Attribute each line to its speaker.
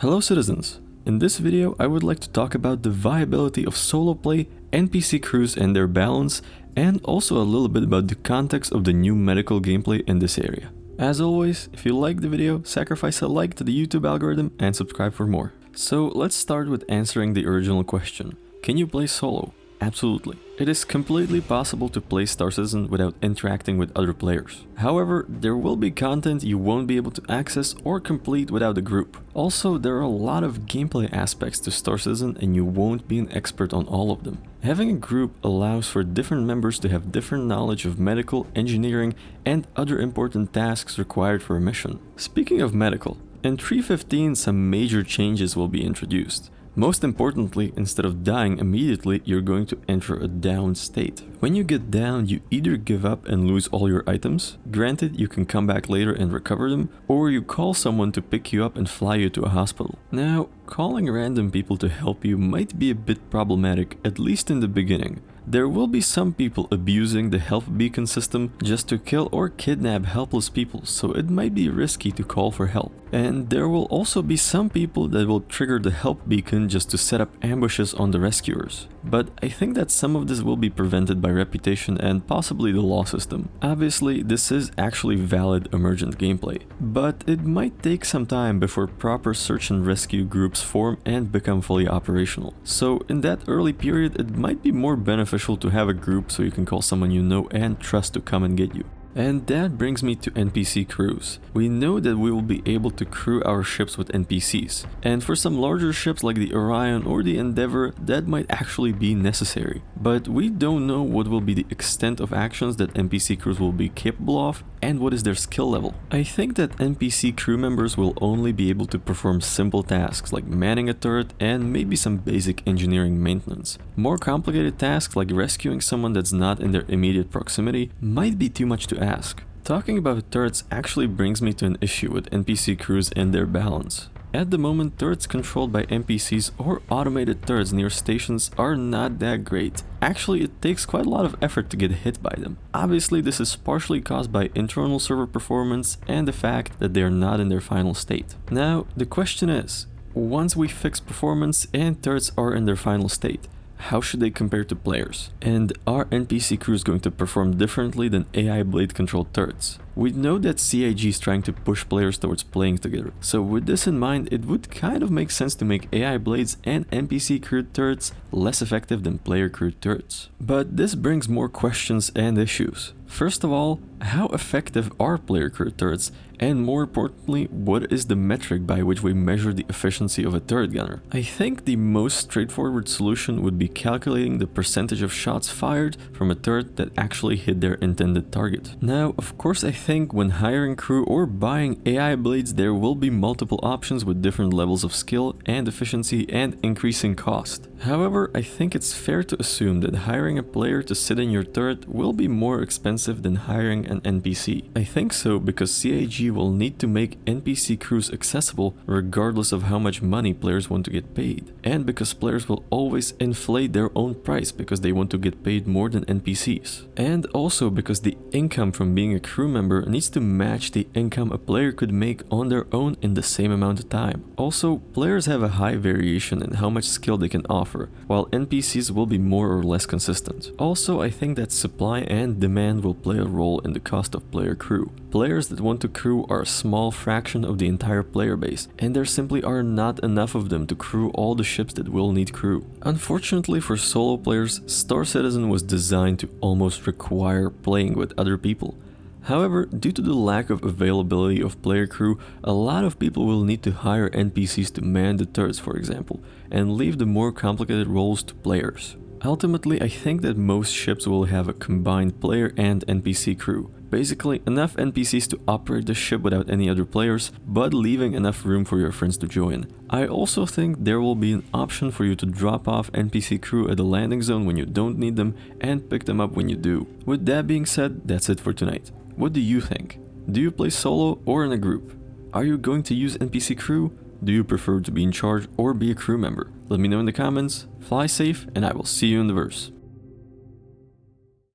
Speaker 1: Hello citizens! In this video I would like to talk about the viability of solo play, NPC crews and their balance, and also a little bit about the context of the new medical gameplay in this area. As always, if you like the video, sacrifice a like to the YouTube algorithm and subscribe for more. So let's start with answering the original question. Can you play solo? Absolutely. It is completely possible to play Star Citizen without interacting with other players. However, there will be content you won't be able to access or complete without a group. Also, there are a lot of gameplay aspects to Star Citizen and you won't be an expert on all of them. Having a group allows for different members to have different knowledge of medical, engineering, and other important tasks required for a mission. Speaking of medical, in 3.15 some major changes will be introduced. Most importantly, instead of dying immediately, you're going to enter a down state. When you get down, you either give up and lose all your items, granted you can come back later and recover them, or you call someone to pick you up and fly you to a hospital. Now, calling random people to help you might be a bit problematic, at least in the beginning. There will be some people abusing the health beacon system just to kill or kidnap helpless people, so it might be risky to call for help. And there will also be some people that will trigger the help beacon just to set up ambushes on the rescuers. But I think that some of this will be prevented by reputation and possibly the law system. Obviously, this is actually valid emergent gameplay, but it might take some time before proper search and rescue groups form and become fully operational. So in that early period, it might be more beneficial to have a group so you can call someone you know and trust to come and get you. And that brings me to NPC crews. We know that we will be able to crew our ships with NPCs, and for some larger ships like the Orion or the Endeavor, that might actually be necessary. But we don't know what will be the extent of actions that NPC crews will be capable of, and what is their skill level. I think that NPC crew members will only be able to perform simple tasks like manning a turret and maybe some basic engineering maintenance. More complicated tasks like rescuing someone that's not in their immediate proximity might be too much to ask. Talking about turrets actually brings me to an issue with NPC crews and their balance. At the moment, turrets controlled by NPCs or automated turrets near stations are not that great. Actually, it takes quite a lot of effort to get hit by them. Obviously, this is partially caused by internal server performance and the fact that they are not in their final state. Now, the question is, once we fix performance and turrets are in their final state, how should they compare to players? And are NPC crews going to perform differently than AI blade controlled turrets? We know that CIG is trying to push players towards playing together, so with this in mind, it would kind of make sense to make AI blades and NPC crewed turrets less effective than player crewed turrets. But this brings more questions and issues. First of all, how effective are player crewed turrets? And more importantly, what is the metric by which we measure the efficiency of a turret gunner? I think the most straightforward solution would be calculating the percentage of shots fired from a turret that actually hit their intended target. Now, of course, I think when hiring crew or buying AI blades, there will be multiple options with different levels of skill and efficiency and increasing cost. However, I think it's fair to assume that hiring a player to sit in your turret will be more expensive than hiring an NPC. I think so because CIG will need to make NPC crews accessible regardless of how much money players want to get paid. And because players will always inflate their own price because they want to get paid more than NPCs. And also because the income from being a crew member needs to match the income a player could make on their own in the same amount of time. Also, players have a high variation in how much skill they can offer, while NPCs will be more or less consistent. Also, I think that supply and demand will play a role in the cost of player crew. Players that want to crew are a small fraction of the entire player base, and there simply are not enough of them to crew all the ships that will need crew. Unfortunately for solo players, Star Citizen was designed to almost require playing with other people. However, due to the lack of availability of player crew, a lot of people will need to hire NPCs to man the turrets, for example, and leave the more complicated roles to players. Ultimately, I think that most ships will have a combined player and NPC crew. Basically, enough NPCs to operate the ship without any other players, but leaving enough room for your friends to join. I also think there will be an option for you to drop off NPC crew at the landing zone when you don't need them and pick them up when you do. With that being said, that's it for tonight. What do you think? Do you play solo or in a group? Are you going to use NPC crew? Do you prefer to be in charge or be a crew member? Let me know in the comments. Fly safe, and I will see you in the verse.